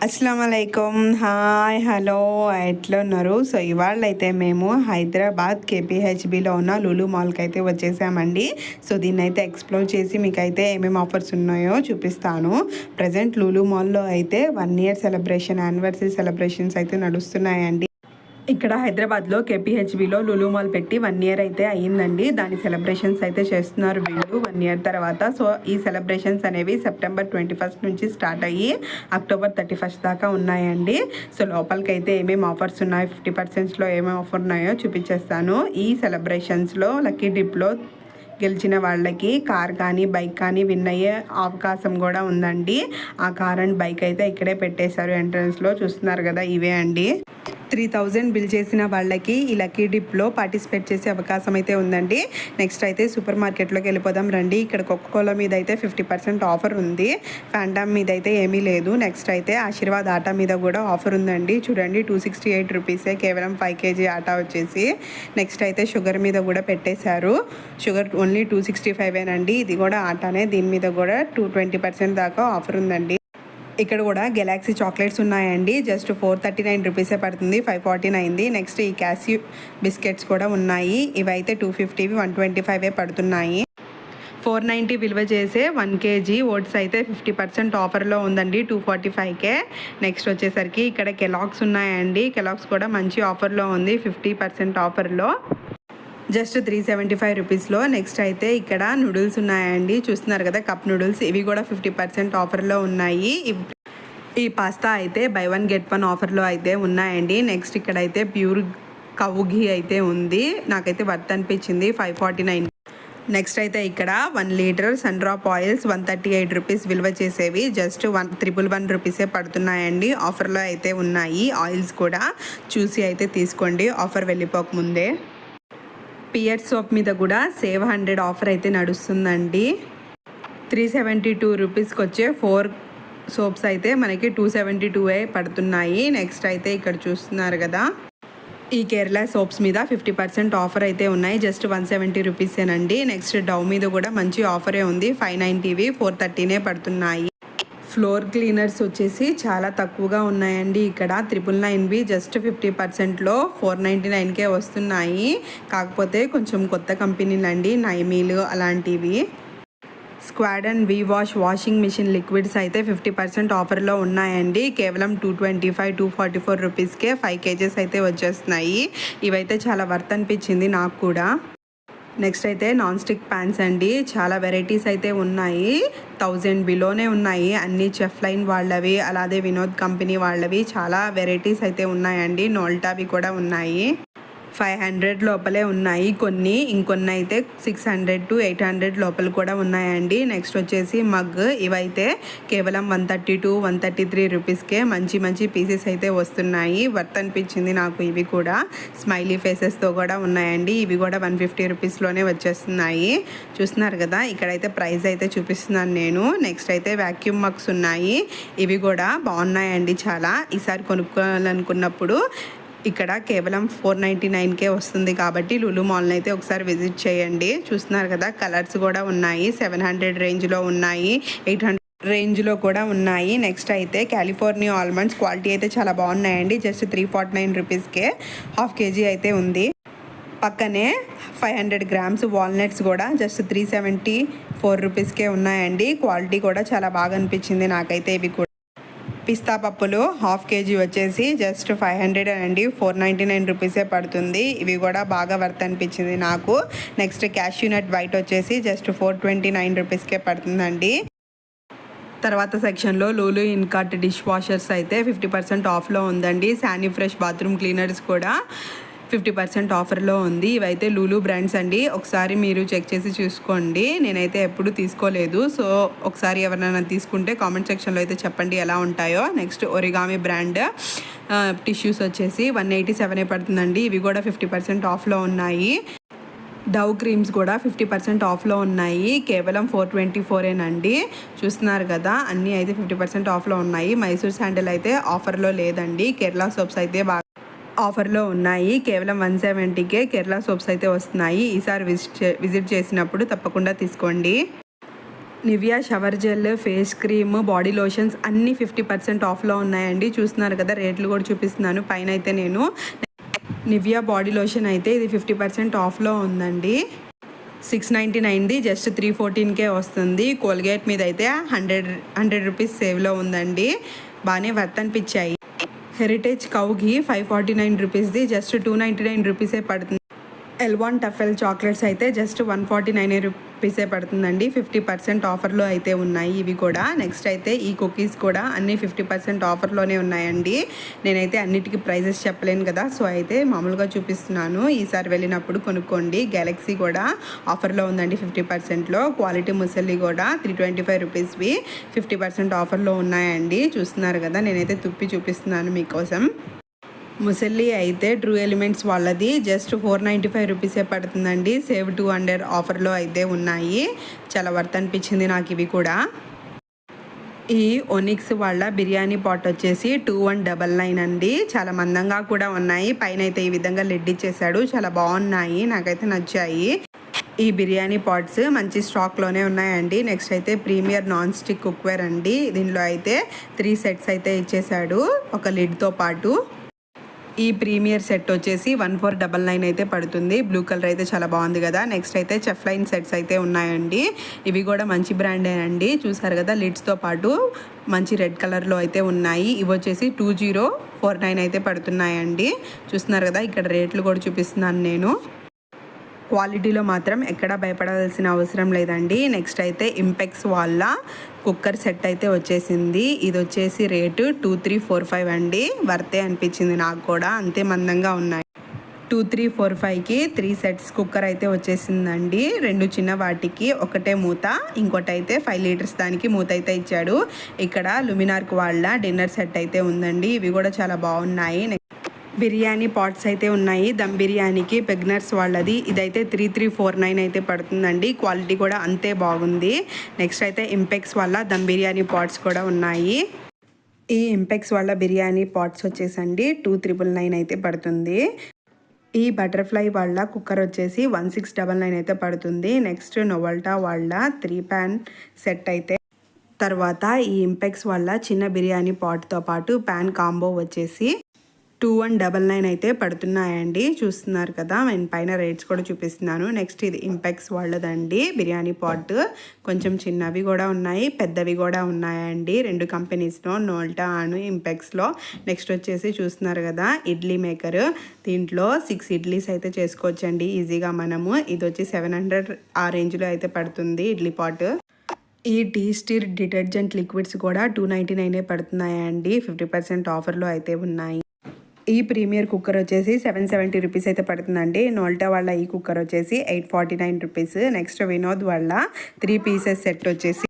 అస్సలాముఅలైకుం. Hi, hello, ఎట్లా ఉన్నారు? So ఇవాళ అయితే మేము హైదరాబాద్ కేపీహెచ్బిలో ఉన్న లులు మాల్కి అయితే వచ్చేసామండి. సో దీన్ని అయితే ఎక్స్ప్లోర్ చేసి మీకైతే ఏమేమి ఆఫర్స్ ఉన్నాయో చూపిస్తాను. ప్రజెంట్ లులు మాల్లో అయితే 1 year సెలబ్రేషన్, యానివర్సరీ సెలబ్రేషన్స్ అయితే నడుస్తున్నాయండి. ఇక్కడ హైదరాబాద్లో కేపీహెచ్బిలో లులు మాల్ పెట్టి 1 year అయితే అయ్యిందండి. దాని సెలబ్రేషన్స్ అయితే చేస్తున్నారు వీళ్ళు 1 year తర్వాత. సో ఈ సెలబ్రేషన్స్ అనేవి September 21st నుంచి స్టార్ట్ అయ్యి October 31st దాకా ఉన్నాయండి. సో లోపలికైతే ఏమేమి ఆఫర్స్ ఉన్నాయో, 50%లో ఏమేమి ఆఫర్ ఉన్నాయో చూపించేస్తాను. ఈ సెలబ్రేషన్స్లో లక్కీ డిప్లో గెలిచిన వాళ్ళకి కార్ కానీ బైక్ కానీ విన్ అయ్యే అవకాశం కూడా ఉందండి. ఆ కార్ అండ్ బైక్ అయితే ఇక్కడే పెట్టేశారు ఎంట్రన్స్లో. చూస్తున్నారు కదా, ఇవే అండి. 3000 బిల్ చేసిన వాళ్ళకి ఈ లక్కీ డిప్లో పార్టిసిపేట్ చేసే అవకాశం అయితే ఉందండి. నెక్స్ట్ అయితే సూపర్ మార్కెట్లోకి వెళ్ళిపోదాం రండి. ఇక్కడ కోకోకోలా మీద అయితే 50% ఆఫర్ ఉంది. ఫ్యాంటామ్ మీద అయితే ఏమీ లేదు. నెక్స్ట్ అయితే ఆశీర్వాద్ ఆటా మీద కూడా ఆఫర్ ఉందండి. చూడండి, 268 రూపీసే కేవలం 5 kg ఆటా వచ్చేసి. నెక్స్ట్ అయితే షుగర్ మీద కూడా పెట్టేశారు. షుగర్ ఓన్లీ 265ఏనండి. ఇది కూడా ఆటానే. దీని మీద కూడా 20% దాకా ఆఫర్ ఉందండి. ఇక్కడ కూడా గెలాక్సీ చాక్లెట్స్ ఉన్నాయండి. జస్ట్ 439 రూపీసే పడుతుంది, 549ది. నెక్స్ట్ ఈ క్యాష్యూ బిస్కెట్స్ కూడా ఉన్నాయి. ఇవైతే 250వి 125 పడుతున్నాయి. 490 విలువ చేసే 1 kg ఓట్స్ అయితే 50% ఆఫర్లో ఉందండి, 245కే. నెక్స్ట్ వచ్చేసరికి ఇక్కడ కెలాగ్స్ ఉన్నాయండి. కెలాగ్స్ కూడా మంచి ఆఫర్లో ఉంది, 50% ఆఫర్లో, జస్ట్ 375 రూపీస్లో. నెక్స్ట్ అయితే ఇక్కడ నూడిల్స్ ఉన్నాయండి. చూస్తున్నారు కదా, కప్ నూడిల్స్. ఇవి కూడా 50% ఆఫర్లో ఉన్నాయి. ఈ పాస్తా అయితే బై 1 get 1 ఆఫర్లో అయితే ఉన్నాయండి. నెక్స్ట్ ఇక్కడైతే ప్యూర్ కవ్వు ఘీ అయితే ఉంది. నాకైతే వర్త్ అనిపించింది, 549. నెక్స్ట్ అయితే ఇక్కడ 1 litre Sundrop oils 138 rupees విలువ చేసేవి జస్ట్ 111 రూపీసే పడుతున్నాయండి. ఆఫర్లో అయితే ఉన్నాయి. ఆయిల్స్ కూడా చూసి అయితే తీసుకోండి, ఆఫర్ వెళ్ళిపోకముందే. పియర్ సోప్ మీద కూడా సేవ్ 100 ఆఫర్ అయితే నడుస్తుందండి. 372 రూపీస్కి వచ్చే 4 సోప్స్ అయితే మనకి 272 పడుతున్నాయి. నెక్స్ట్ అయితే ఇక్కడ చూస్తున్నారు కదా, ఈ కేరళ సోప్స్ మీద 50% ఆఫర్ అయితే ఉన్నాయి, జస్ట్ 170 రూపీసేనండి. నెక్స్ట్ డవ్ మీద కూడా మంచి ఆఫరే ఉంది, 590వి 430 పడుతున్నాయి. ఫ్లోర్ క్లీనర్స్ వచ్చేసి చాలా తక్కువగా ఉన్నాయండి. ఇక్కడ 999వి జస్ట్ 50%లో 499కే వస్తున్నాయి. కాకపోతే కొంచెం కొత్త కంపెనీలు అండి, నైమీలు అలాంటివి. Squad and V wash washing machine liquids అయితే 50% ఆఫర్లో ఉన్నాయండి. కేవలం 225, 244 రూపీస్కే 5 kgs అయితే వచ్చేస్తున్నాయి. ఇవైతే చాలా వర్త్ అనిపించింది నాకు కూడా. నెక్స్ట్ అయితే నాన్ స్టిక్ ప్యాన్స్ అండి. చాలా వెరైటీస్ అయితే ఉన్నాయి, 1000 బిలోనే ఉన్నాయి. అన్ని చెఫ్ లైన్ వాళ్ళవి, అలాగే వినోద్ కంపెనీ వాళ్ళవి చాలా వెరైటీస్ అయితే ఉన్నాయండి. నోల్టావి కూడా ఉన్నాయి. 500 లోపలే ఉన్నాయి కొన్ని, ఇంకొన్ని అయితే 600 to 800 లోపల కూడా ఉన్నాయండి. నెక్స్ట్ వచ్చేసి మగ్. ఇవైతే కేవలం 132, 133 రూపీస్కే మంచి మంచి పీసెస్ అయితే వస్తున్నాయి. వర్త్ అనిపించింది నాకు. ఇవి కూడా స్మైలీ ఫేసెస్తో కూడా ఉన్నాయండి. ఇవి కూడా 150 రూపీస్లోనే వచ్చేస్తున్నాయి. చూస్తున్నారు కదా, ఇక్కడైతే ప్రైస్ అయితే చూపిస్తున్నాను నేను. నెక్స్ట్ అయితే వ్యాక్యూమ్ మగ్స్ ఉన్నాయి. ఇవి కూడా బాగున్నాయండి చాలా. ఈసారి కొనుక్కోవాలనుకున్నప్పుడు ఇక్కడ కేవలం 499కే వస్తుంది కాబట్టి లులు మాల్ని అయితే ఒకసారి విజిట్ చేయండి. చూస్తున్నారు కదా, కలర్స్ కూడా ఉన్నాయి. 700 రేంజ్లో ఉన్నాయి, 800 రేంజ్లో కూడా ఉన్నాయి. నెక్స్ట్ అయితే కాలిఫోర్నియా ఆల్మండ్స్ క్వాలిటీ అయితే చాలా బాగున్నాయండి. జస్ట్ 349 రూపీస్కే 1/2 kg అయితే ఉంది. పక్కనే 500 grams వాల్నట్స్ కూడా జస్ట్ 374 రూపీస్కే ఉన్నాయండి. క్వాలిటీ కూడా చాలా బాగా అనిపించింది నాకైతే. ఇవి కూడా పిస్తా పప్పులు 1/2 kg వచ్చేసి జస్ట్ 500 అండి, 499 రూపీసే పడుతుంది. ఇవి కూడా బాగా వర్త్ అనిపించింది నాకు. నెక్స్ట్ క్యాష్యూ నట్ వైట్ వచ్చేసి జస్ట్ 429 రూపీస్కే పడుతుందండి. తర్వాత సెక్షన్లో లూలు ఇన్కాట్ డిష్ వాషర్స్ అయితే 50% ఆఫ్లో ఉందండి. శానీ ఫ్రెష్ బాత్రూమ్ క్లీనర్స్ కూడా 50% ఆఫర్లో ఉంది. ఇవైతే లూలు బ్రాండ్స్ అండి. ఒకసారి మీరు చెక్ చేసి చూసుకోండి. నేనైతే ఎప్పుడు తీసుకోలేదు. సో ఒకసారి ఎవరైనా తీసుకుంటే కామెంట్ సెక్షన్లో అయితే చెప్పండి ఎలా ఉంటాయో. నెక్స్ట్ ఒరిగామి బ్రాండ్ టిష్యూస్ వచ్చేసి 187 పడుతుందండి. ఇవి కూడా 50% ఆఫ్లో ఉన్నాయి. డవ్ క్రీమ్స్ కూడా 50% ఆఫ్లో ఉన్నాయి, కేవలం 424ఏనండి. చూస్తున్నారు కదా, అన్నీ అయితే 50% ఆఫ్లో ఉన్నాయి. మైసూర్ శాండిల్ అయితే ఆఫర్లో లేదండి. కేరళ సోప్స్ అయితే బాగా ఆఫర్లో ఉన్నాయి. కేవలం 170కే కేరళ సోప్స్ అయితే వస్తున్నాయి. ఈసారి విజిట్ చేసినప్పుడు తప్పకుండా తీసుకోండి. Nivea shower gel, face cream, body lotions అన్నీ 50% ఆఫ్లో ఉన్నాయండి. చూస్తున్నారు కదా, రేట్లు కూడా చూపిస్తున్నాను పైన. అయితే నేను నివియా బాడీ లోషన్ అయితే ఇది 50% ఆఫ్లో ఉందండి. 699ది జస్ట్ 314కే వస్తుంది. కోల్గేట్ మీద అయితే 100 రూపీస్ సేవ్లో ఉందండి. బాగానే వర్త్ అనిపించాయి. హెరిటేజ్ కౌకి 549 రూపీస్ది జస్ట్ 299 రూపీసే పడుతుంది. L1 టఫెల్ చాక్లెట్స్ అయితే జస్ట్ 149 రూపీసే పడుతుందండి. 50% ఆఫర్లో అయితే ఉన్నాయి ఇవి కూడా. నెక్స్ట్ అయితే ఈ కుకీస్ కూడా అన్నీ 50% ఆఫర్లోనే ఉన్నాయండి. నేనైతే అన్నిటికీ ప్రైజెస్ చెప్పలేను కదా, సో అయితే మామూలుగా చూపిస్తున్నాను. ఈసారి వెళ్ళినప్పుడు కొనుక్కోండి. గ్యాలక్సీ కూడా ఆఫర్లో ఉందండి 50%లో. క్వాలిటీ ముసలి కూడా 325 రూపీస్వి 50% ఆఫర్లో ఉన్నాయండి. చూస్తున్నారు కదా, నేనైతే తుప్పి చూపిస్తున్నాను మీకోసం. ముసలి అయితే ట్రూ ఎలిమెంట్స్ వాళ్ళది జస్ట్ 495 రూపీసే పడుతుందండి. సేవ్ 200 ఆఫర్లో అయితే ఉన్నాయి. చాలా వర్త్ అనిపించింది నాకు ఇవి కూడా. ఈ ఒనిక్స్ వాళ్ళ బిర్యానీ పాట్ వచ్చేసి 2199 అండి. చాలా మందంగా కూడా ఉన్నాయి. పైన అయితే ఈ విధంగా లిడ్ ఇచ్చేసాడు. చాలా బాగున్నాయి, నాకైతే నచ్చాయి. ఈ బిర్యానీ పాట్స్ మంచి స్టాక్లోనే ఉన్నాయండి. నెక్స్ట్ అయితే ప్రీమియర్ నాన్ స్టిక్ కుక్వేర్ అండి. దీనిలో అయితే 3 సెట్స్ అయితే ఇచ్చేసాడు ఒక లిడ్తో పాటు. ఈ ప్రీమియర్ సెట్ వచ్చేసి 1499 అయితే పడుతుంది. బ్లూ కలర్ అయితే చాలా బాగుంది కదా. నెక్స్ట్ అయితే చెఫ్ లైన్ సెట్స్ అయితే ఉన్నాయండి. ఇవి కూడా మంచి బ్రాండేనండి. చూసారు కదా, లిడ్స్తో పాటు మంచి రెడ్ కలర్లో అయితే ఉన్నాయి. ఇవి వచ్చేసి 2049 అయితే పడుతున్నాయండి. చూస్తున్నారు కదా, ఇక్కడ రేట్లు కూడా చూపిస్తున్నాను నేను. క్వాలిటీలో మాత్రం ఎక్కడా భయపడాల్సిన అవసరం లేదండి. నెక్స్ట్ అయితే ఇంపెక్స్ వాళ్ళ కుక్కర్ సెట్ అయితే వచ్చేసింది. ఇది వచ్చేసి రేటు 2345 అండి. వర్తే అనిపించింది నాకు కూడా, అంతే మందంగా ఉన్నాయి. 2345కి 3 సెట్స్ కుక్కర్ అయితే వచ్చేసిందండి. 2 చిన్న వాటికి ఒకటే మూత, ఇంకోటి అయితే 5 లీటర్స్ దానికి మూత అయితే ఇచ్చాడు. ఇక్కడ లుమినార్క్ వాళ్ళ డిన్నర్ సెట్ అయితే ఉందండి. ఇవి కూడా చాలా బాగున్నాయి. బిర్యానీ పాట్స్ అయితే ఉన్నాయి. దమ్ బిర్యానీకి పెగ్నర్స్ వాళ్ళది ఇదైతే 3349 అయితే పడుతుందండి. క్వాలిటీ కూడా అంతే బాగుంది. నెక్స్ట్ అయితే ఇంపెక్స్ వాళ్ళ దమ్ బిర్యానీ పాట్స్ కూడా ఉన్నాయి. ఈ ఇంపెక్స్ వాళ్ళ బిర్యానీ పాట్స్ వచ్చేసండి 2999 అయితే పడుతుంది. ఈ బటర్ఫ్లై వాళ్ళ కుక్కర్ వచ్చేసి 1699 అయితే పడుతుంది. నెక్స్ట్ నోవల్టా వాళ్ళ 3 ప్యాన్ సెట్ అయితే. తర్వాత ఈ ఇంపెక్స్ వాళ్ళ చిన్న బిర్యానీ పాట్తో పాటు ప్యాన్ కాంబో వచ్చేసి 2199 అయితే పడుతున్నాయండి. చూస్తున్నారు కదా, నేను పైన రేట్స్ కూడా చూపిస్తున్నాను. నెక్స్ట్ ఇది ఇంపెక్స్ వాళ్ళదండి బిర్యానీ పాట్. కొంచెం చిన్నవి కూడా ఉన్నాయి, పెద్దవి కూడా ఉన్నాయండి. 2 కంపెనీస్లో, నోల్టా అను ఇంపెక్స్లో. నెక్స్ట్ వచ్చేసి చూస్తున్నారు కదా, ఇడ్లీ మేకర్. దీంట్లో 6 ఇడ్లీస్ అయితే చేసుకోవచ్చండి ఈజీగా మనము. ఇది వచ్చి 700 ఆ రేంజ్లో అయితే పడుతుంది ఇడ్లీ పాట్. ఈ టీ స్టిర్ డిటర్జెంట్ లిక్విడ్స్ కూడా 299 పడుతున్నాయండి. 50% ఆఫర్లో అయితే ఉన్నాయి. ఈ ప్రీమియర్ కుక్కర్ వచ్చేసి 770 రూపీస్ అయితే పడుతుందండి. నోల్టా వాళ్ళ ఈ కుక్కర్ వచ్చేసి 849 రూపీస్. నెక్స్ట్ వినోద్ వాళ్ళ 3 పీసెస్ సెట్ వచ్చేసి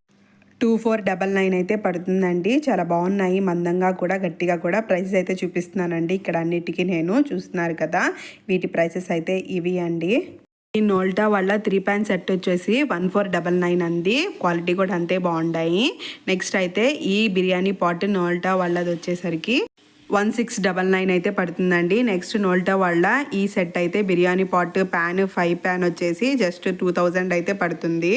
2499 అయితే పడుతుందండి. చాలా బాగున్నాయి, మందంగా కూడా గట్టిగా కూడా. ప్రైసెస్ అయితే చూపిస్తున్నానండి ఇక్కడ అన్నిటికీ నేను. చూస్తున్నారు కదా, వీటి ప్రైసెస్ అయితే ఇవి అండి. ఈ నోల్టా వాళ్ళ 3 ప్యాన్ సెట్ వచ్చేసి 1499 అండి. క్వాలిటీ కూడా అంతే బాగున్నాయి. నెక్స్ట్ అయితే ఈ బిర్యానీ పాట్ నోల్టా వాళ్ళది వచ్చేసరికి 1699 అయితే పడుతుందండి. నెక్స్ట్ నోల్టా వాళ్ళ ఈ సెట్ అయితే బిర్యానీ పాట్ ప్యాన్ 5 ప్యాన్ వచ్చేసి జస్ట్ 2000 అయితే పడుతుంది.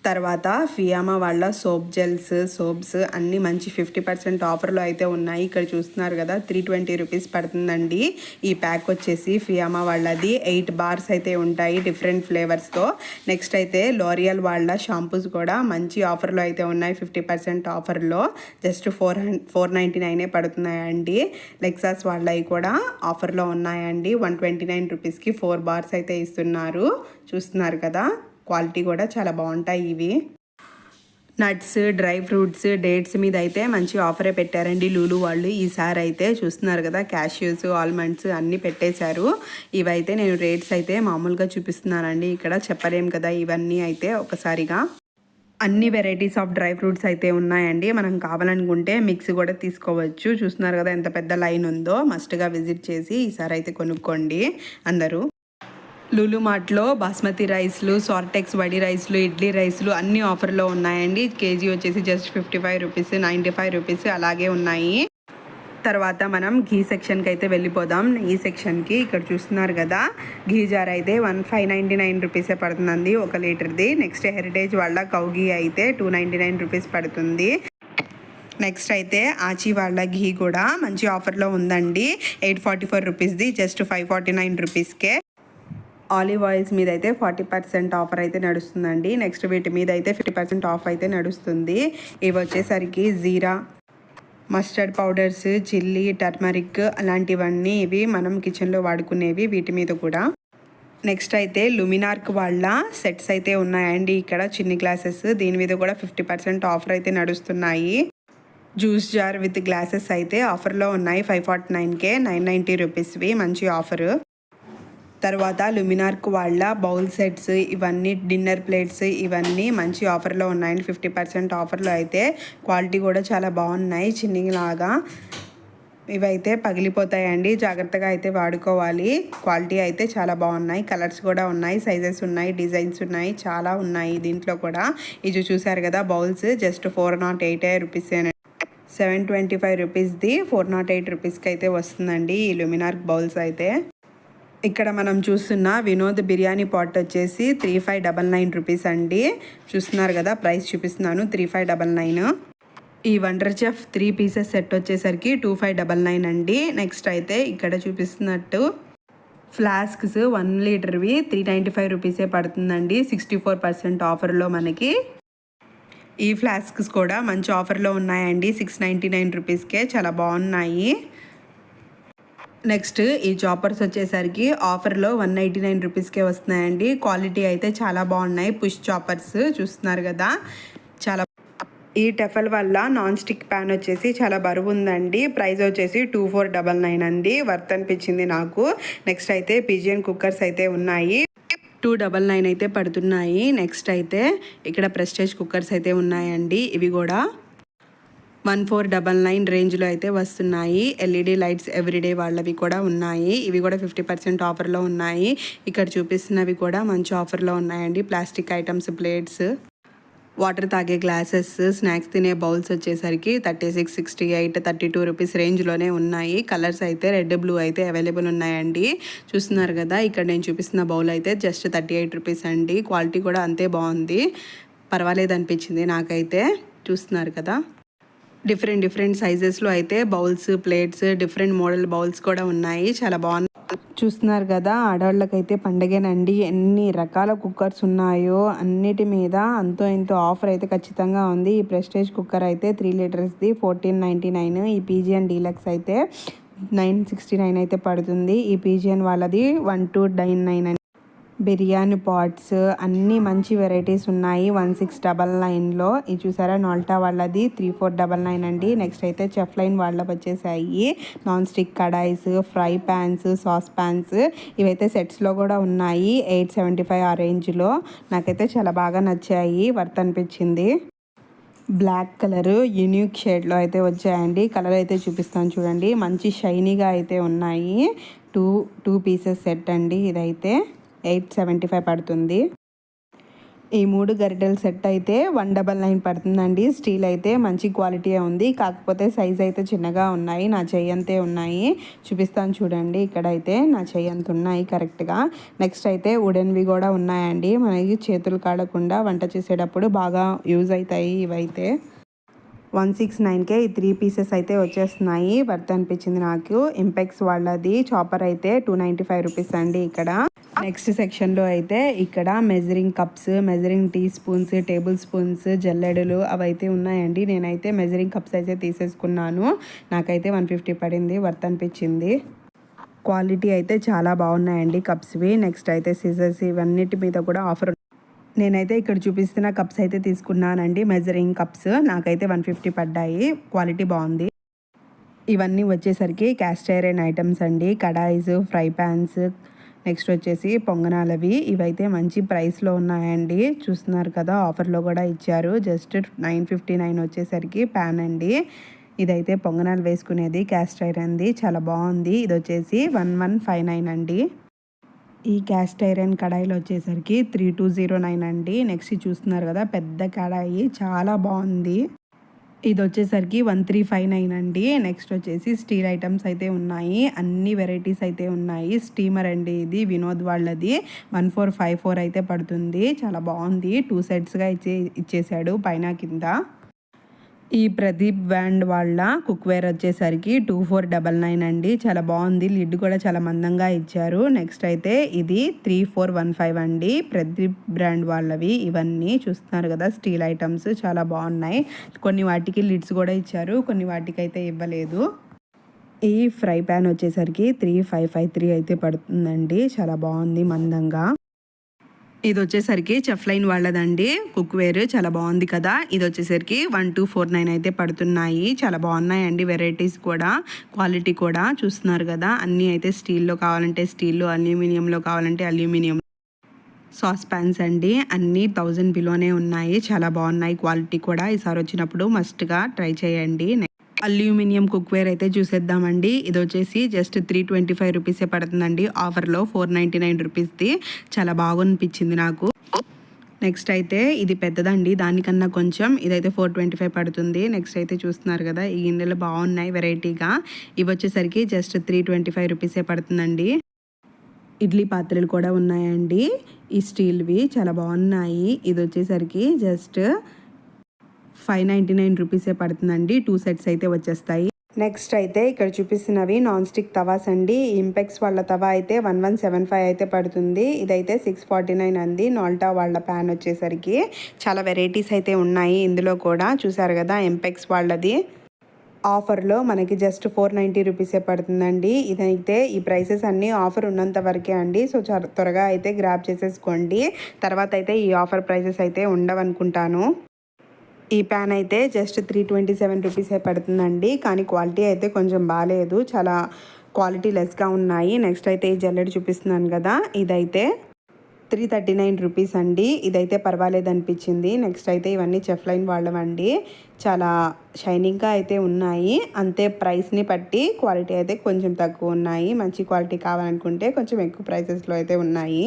తర్వాత ఫియామా వాళ్ళ సోప్స్ అన్నీ మంచి 50% ఆఫర్లో అయితే ఉన్నాయి. ఇక్కడ చూస్తున్నారు కదా, 320 రూపీస్ పడుతుందండి. ఈ ప్యాక్ వచ్చేసి ఫియామా వాళ్ళది 8 బార్స్ అయితే ఉంటాయి డిఫరెంట్ ఫ్లేవర్స్తో. నెక్స్ట్ అయితే లోరియల్ వాళ్ళ షాంపూస్ కూడా మంచి ఆఫర్లో అయితే ఉన్నాయి. 50% ఆఫర్లో జస్ట్ 499 పడుతున్నాయండి. లెక్సాస్ వాళ్ళవి కూడా ఆఫర్లో ఉన్నాయండి. 129 రూపీస్కి 4 బార్స్ అయితే ఇస్తున్నారు. చూస్తున్నారు కదా, క్వాలిటీ కూడా చాలా బాగుంటాయి ఇవి. నట్స్, డ్రై ఫ్రూట్స్, డేట్స్ మీద అయితే మంచి ఆఫరే పెట్టారండి లూలు వాళ్ళు ఈసారి అయితే. చూస్తున్నారు కదా, క్యాష్యూస్, ఆల్మండ్స్ అన్నీ పెట్టేశారు. ఇవైతే నేను రేట్స్ అయితే మామూలుగా చూపిస్తున్నానండి, ఇక్కడ చెప్పలేం కదా ఇవన్నీ అయితే ఒకసారిగా. అన్ని వెరైటీస్ ఆఫ్ డ్రై ఫ్రూట్స్ అయితే ఉన్నాయండి. మనం కావాలనుకుంటే మిక్స్ కూడా తీసుకోవచ్చు. చూస్తున్నారు కదా ఎంత పెద్ద లైన్ ఉందో. మస్ట్గా విజిట్ చేసి ఈసారి అయితే కొనుక్కోండి అందరూ. లూలు మార్ట్లో బాస్మతి రైస్లు, సార్టెక్స్ వడి రైస్లు, ఇడ్లీ రైస్లు అన్నీ ఆఫర్లో ఉన్నాయండి. కేజీ వచ్చేసి జస్ట్ 55 రూపీస్, 95 రూపీస్ అలాగే ఉన్నాయి. తర్వాత మనం ఘీ సెక్షన్కి అయితే వెళ్ళిపోదాం. ఈ సెక్షన్కి ఇక్కడ చూస్తున్నారు కదా, ఘీ జార్ అయితే 1599 రూపీసే పడుతుందండి 1 లీటర్ది. నెక్స్ట్ హెరిటేజ్ వాళ్ళ కౌ ఘీ అయితే 299 రూపీస్ పడుతుంది. నెక్స్ట్ అయితే ఆచి వాళ్ళ ఘీ కూడా మంచి ఆఫర్లో ఉందండి. 844 రూపీస్ది జస్ట్ 549 రూపీస్కే. ఆలివ్ ఆయిల్స్ మీద అయితే 40% ఆఫర్ అయితే నడుస్తుందండి. నెక్స్ట్ వీటి మీద అయితే 50% ఆఫ్ అయితే నడుస్తుంది. ఇవి వచ్చేసరికి జీరా, మస్టర్డ్ పౌడర్స్, చిల్లీ, టర్మరిక్ అలాంటివన్నీ ఇవి మనం కిచెన్లో వాడుకునేవి వీటి మీద కూడా. నెక్స్ట్ అయితే లుమినార్క్ వాళ్ళ సెట్స్ అయితే ఉన్నాయండి ఇక్కడ, చిన్ని గ్లాసెస్. దీని మీద కూడా 50% ఆఫర్ అయితే నడుస్తున్నాయి. జ్యూస్ జార్ విత్ గ్లాసెస్ అయితే ఆఫర్లో ఉన్నాయి. 549కే 990 రూపీస్వి, మంచి ఆఫరు. తర్వాత లుమినార్క్ వాళ్ళ బౌల్ సెట్స్, ఇవన్నీ డిన్నర్ ప్లేట్స్, ఇవన్నీ మంచి ఆఫర్లో ఉన్నాయండి. 50% ఆఫర్లో అయితే క్వాలిటీ కూడా చాలా బాగున్నాయి. చిన్నలాగా ఇవైతే పగిలిపోతాయండి, జాగ్రత్తగా అయితే వాడుకోవాలి. క్వాలిటీ అయితే చాలా బాగున్నాయి. కలర్స్ కూడా ఉన్నాయి, సైజెస్ ఉన్నాయి, డిజైన్స్ ఉన్నాయి, చాలా ఉన్నాయి దీంట్లో కూడా. ఇది చూసారు కదా బౌల్స్, జస్ట్ 408 రూపీసేనండి. 725 రూపీస్ది 408 రూపీస్కి అయితే వస్తుందండి ఈ లుమినార్క్ బౌల్స్ అయితే. ఇక్కడ మనం చూస్తున్న వినోద్ బిర్యానీ పాట్ వచ్చేసి 3599 రూపీస్ అండి. చూస్తున్నారు కదా, ప్రైస్ చూపిస్తున్నాను 3599. ఈ వండర్ చెఫ్ 3 పీసెస్ సెట్ వచ్చేసరికి 2599 అండి. నెక్స్ట్ అయితే ఇక్కడ చూపిస్తున్నట్టు ఫ్లాస్క్స్ 1 లీటర్వి 395 రూపీసే పడుతుందండి. 64% ఆఫర్లో మనకి ఈ ఫ్లాస్క్స్ కూడా మంచి ఆఫర్లో ఉన్నాయండి. 699 రూపీస్కే చాలా బాగున్నాయి. నెక్స్ట్ ఈ చాపర్స్ వచ్చేసరికి ఆఫర్లో 189 రూపీస్కే వస్తున్నాయండి. క్వాలిటీ అయితే చాలా బాగున్నాయి. పుష్ చాపర్స్ చూస్తున్నారు కదా, చాలా. ఈ టెఫల్ వల్ల నాన్ స్టిక్ ప్యాన్ వచ్చేసి చాలా బరువు ఉందండి. ప్రైస్ వచ్చేసి 2499 అండి. వర్త్ అనిపించింది నాకు. నెక్స్ట్ అయితే పిజియన్ కుక్కర్స్ అయితే ఉన్నాయి, 299 అయితే పడుతున్నాయి. నెక్స్ట్ అయితే ఇక్కడ ప్రెస్టేజ్ కుక్కర్స్ అయితే ఉన్నాయండి. ఇవి కూడా 1499 రేంజ్లో అయితే వస్తున్నాయి. ఎల్ఈడి లైట్స్ ఎవ్రీడే వాళ్ళవి కూడా ఉన్నాయి. ఇవి కూడా 50% ఆఫర్లో ఉన్నాయి. ఇక్కడ చూపిస్తున్నవి కూడా మంచి ఆఫర్లో ఉన్నాయండి. ప్లాస్టిక్ ఐటమ్స్, ప్లేట్స్, వాటర్ తాగే గ్లాసెస్, స్నాక్స్ తినే బౌల్స్ వచ్చేసరికి 36, 68, 32 రూపీస్ రేంజ్లోనే ఉన్నాయి. కలర్స్ అయితే రెడ్, బ్లూ అయితే అవైలబుల్ ఉన్నాయండి. చూస్తున్నారు కదా, ఇక్కడ నేను చూపిస్తున్న బౌల్ అయితే జస్ట్ 38 రూపీస్ అండి. క్వాలిటీ కూడా అంతే బాగుంది, పర్వాలేదు అనిపించింది నాకైతే. చూస్తున్నారు కదా, డిఫరెంట్ సైజెస్లో అయితే bowls, plates, different model bowls కూడా ఉన్నాయి. చాలా బాగున్నాయి. చూస్తున్నారు కదా, ఆడవాళ్ళకైతే పండగేనండి. ఎన్ని రకాల కుక్కర్స్ ఉన్నాయో అన్నిటి మీద అంతో ఇంతో ఆఫర్ అయితే ఖచ్చితంగా ఉంది. ఈ ప్రెస్టేజ్ కుక్కర్ అయితే 3 లీటర్స్ది 1499. ఈ పీజియన్ డీలక్స్ అయితే 969 అయితే పడుతుంది. ఈ పీజియన్ వాళ్ళది 1299. బిర్యానీ పాట్స్ అన్నీ మంచి వెరైటీస్ ఉన్నాయి 1699లో. ఇది చూసారా, నాల్టా వాళ్ళది 3499 అండి. నెక్స్ట్ అయితే చెఫ్ లైన్ వాళ్ళకి వచ్చేసాయి non stick kadais, fry pans, sauce pans. ఇవైతే సెట్స్లో కూడా ఉన్నాయి 875 ఆ రేంజ్లో. నాకైతే చాలా బాగా నచ్చాయి, వర్త్ అనిపించింది. బ్లాక్ కలర్ యూనిక్ షేడ్లో అయితే వచ్చాయండి. కలర్ అయితే చూపిస్తాను చూడండి, మంచి షైనీగా అయితే ఉన్నాయి. టూ పీసెస్ సెట్ అండి. ఇదైతే 875 పడుతుంది. ఈ 3 గరిటెల సెట్ అయితే 199 పడుతుందండి. స్టీల్ అయితే మంచి క్వాలిటీ ఉంది, కాకపోతే సైజ్ అయితే చిన్నగా ఉన్నాయి. నా చెయ్యంతే ఉన్నాయి, చూపిస్తాను చూడండి. ఇక్కడైతే నా చెయ్యంత ఉన్నాయి కరెక్ట్గా. నెక్స్ట్ అయితే వుడెన్వి కూడా ఉన్నాయండి, మనకి చేతులు కాడకుండా వంట చేసేటప్పుడు బాగా యూజ్ అవుతాయి. ఇవైతే 169కే ఈ 3 పీసెస్ అయితే వచ్చేస్తున్నాయి. వర్త్ అనిపించింది నాకు. ఇంపెక్స్ వాళ్ళది చాపర్ అయితే 295 రూపీస్ అండి ఇక్కడ. నెక్స్ట్ సెక్షన్లో అయితే ఇక్కడ measuring cups, measuring teaspoons, tablespoons, జల్లెడలు అవైతే ఉన్నాయండి. నేనైతే మెజరింగ్ కప్స్ అయితే తీసేసుకున్నాను. నాకైతే 150 పడింది, వర్త్ అనిపించింది. క్వాలిటీ అయితే చాలా బాగున్నాయండి కప్స్వి. నెక్స్ట్ అయితే సిజర్స్, ఇవన్నిటి మీద కూడా ఆఫర్. నేనైతే ఇక్కడ చూపిస్తున్న కప్స్ అయితే తీసుకున్నానండి, మెజరింగ్ కప్స్. నాకైతే 150 పడ్డాయి, క్వాలిటీ బాగుంది. ఇవన్నీ వచ్చేసరికి క్యాస్ట్ ఐరన్ ఐటమ్స్ అండి, కడాయిస్, ఫ్రై ప్యాన్స్, నెక్స్ట్ వచ్చేసి పొంగనాలవి. ఇవైతే మంచి ప్రైస్లో ఉన్నాయండి. చూస్తున్నారు కదా, ఆఫర్లో కూడా ఇచ్చారు. జస్ట్ 959 వచ్చేసరికి ప్యాన్ అండి. ఇదైతే పొంగనాలు వేసుకునేది, క్యాస్ట్ ఐరన్ది, చాలా బాగుంది. ఇది వచ్చేసి 1159 అండి. ఈ క్యాస్ట్ ఐరన్ కడాయిలు వచ్చేసరికి 3209 అండి. నెక్స్ట్ చూస్తున్నారు కదా, పెద్ద కడాయి చాలా బాగుంది. ఇది వచ్చేసరికి 1359 అండి. నెక్స్ట్ వచ్చేసి స్టీల్ ఐటమ్స్ అయితే ఉన్నాయి. అన్ని వెరైటీస్ అయితే ఉన్నాయి. స్టీమర్ అండి ఇది వినోద్ వాళ్ళది. 1454 అయితే పడుతుంది. చాలా బాగుంది. 2 సెట్స్గా ఇచ్చేసాడు పైన కింద. ఈ ప్రదీప్ బ్రాండ్ వాళ్ళ కుక్వేర్ వచ్చేసరికి 2499 అండి. చాలా బాగుంది. లిడ్ కూడా చాలా మందంగా ఇచ్చారు. నెక్స్ట్ అయితే ఇది 3415 అండి. ప్రదీప్ బ్రాండ్ వాళ్ళవి ఇవన్నీ చూస్తున్నారు కదా, స్టీల్ ఐటమ్స్ చాలా బాగున్నాయి. కొన్ని వాటికి లిడ్స్ కూడా ఇచ్చారు, కొన్ని వాటికి అయితే ఇవ్వలేదు. ఈ ఫ్రై ప్యాన్ వచ్చేసరికి 3553 అయితే పడుతుందండి. చాలా బాగుంది మందంగా. ఇది వచ్చేసరికి చెఫ్ లైన్ వాళ్ళదండి కుక్వేర్. చాలా బాగుంది కదా. ఇది వచ్చేసరికి 1249 అయితే పడుతున్నాయి. చాలా బాగున్నాయండి వెరైటీస్ కూడా, క్వాలిటీ కూడా చూస్తున్నారు కదా. అన్నీ అయితే స్టీల్లో కావాలంటే స్టీల్లో, అల్యూమినియంలో కావాలంటే అల్యూమినియం. సాస్ ప్యాన్స్ అండి, అన్నీ 1000 బిలోనే ఉన్నాయి. చాలా బాగున్నాయి క్వాలిటీ కూడా. ఈసారి వచ్చినప్పుడు మస్ట్గా ట్రై చేయండి. అల్యూమినియం కుక్వేర్ అయితే చూసేద్దామండి. ఇది వచ్చేసి జస్ట్ 325 రూపీసే పడుతుందండి. ఆఫర్లో 499 రూపీస్ది. చాలా బాగనిపించింది నాకు. నెక్స్ట్ అయితే ఇది పెద్దదండి, దానికన్నా కొంచెం. ఇదైతే 425 పడుతుంది. నెక్స్ట్ అయితే చూస్తున్నారు కదా, ఈ గిన్నెలు బాగున్నాయి వెరైటీగా. ఇవి వచ్చేసరికి జస్ట్ 325 రూపీసే పడుతుందండి. ఇడ్లీ పాత్రలు కూడా ఉన్నాయండి ఈ స్టీల్వి, చాలా బాగున్నాయి. ఇది వచ్చేసరికి జస్ట్ 599 రూపీసే పడుతుందండి. 2 సెట్స్ అయితే వచ్చేస్తాయి. నెక్స్ట్ అయితే ఇక్కడ చూపిస్తున్నవి నాన్ స్టిక్ తవాస్ అండి. ఇంపెక్స్ వాళ్ళ తవా అయితే 1175 అయితే పడుతుంది. ఇదైతే 649 అంది. నాల్టా వాళ్ళ ప్యాన్ వచ్చేసరికి చాలా వెరైటీస్ అయితే ఉన్నాయి ఇందులో కూడా. చూసారు కదా, ఇంపెక్స్ వాళ్ళది ఆఫర్లో మనకి జస్ట్ 490 రూపీసే పడుతుందండి. ఇదైతే ఈ ప్రైసెస్ అన్నీ ఆఫర్ ఉన్నంత వరకే అండి. సో త్వరగా అయితే గ్రాప్ చేసేసుకోండి. తర్వాత అయితే ఈ ఆఫర్ ప్రైసెస్ అయితే ఉండవనుకుంటాను. ఈ ప్యాన్ అయితే జస్ట్ 327 రూపీసే పడుతుందండి. కానీ క్వాలిటీ అయితే కొంచెం బాగాలేదు, చాలా క్వాలిటీ లెస్గా ఉన్నాయి. నెక్స్ట్ అయితే ఈ జల్లెడ చూపిస్తున్నాను కదా, ఇదైతే 339 రూపీస్ అండి. ఇదైతే పర్వాలేదు అనిపించింది. నెక్స్ట్ అయితే ఇవన్నీ చెఫ్ లైన్ వాళ్ళవండి. చాలా షైనింగ్గా అయితే ఉన్నాయి. అంతే ప్రైస్ని బట్టి క్వాలిటీ అయితే కొంచెం తక్కువ ఉన్నాయి. మంచి క్వాలిటీ కావాలనుకుంటే కొంచెం ఎక్కువ ప్రైసెస్లో అయితే ఉన్నాయి.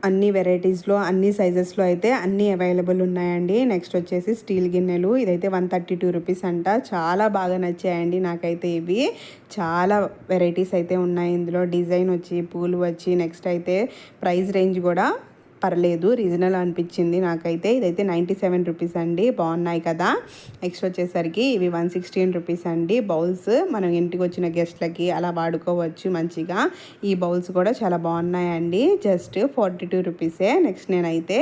అన్ని వెరైటీస్లో, అన్ని సైజెస్లో అయితే అన్నీ అవైలబుల్ ఉన్నాయండి. నెక్స్ట్ వచ్చేసి స్టీల్ గిన్నెలు. ఇదైతే 132 రూపీస్ అంట. చాలా బాగా నచ్చాయండి నాకైతే ఇవి. చాలా వెరైటీస్ అయితే ఉన్నాయి ఇందులో. డిజైన్ వచ్చి, పూలు వచ్చి, నెక్స్ట్ అయితే ప్రైస్ రేంజ్ కూడా పర్లేదు, రీజనల్ అనిపించింది నాకైతే. ఇదైతే 97 రూపీస్ అండి. బాగున్నాయి కదా. నెక్స్ట్ వచ్చేసరికి ఇవి 116 రూపీస్ అండి. బౌల్స్ మనం ఇంటికి వచ్చిన గెస్ట్లకి అలా వాడుకోవచ్చు మంచిగా. ఈ బౌల్స్ కూడా చాలా బాగున్నాయండి. జస్ట్ 42 రూపీసే. నెక్స్ట్ నేనైతే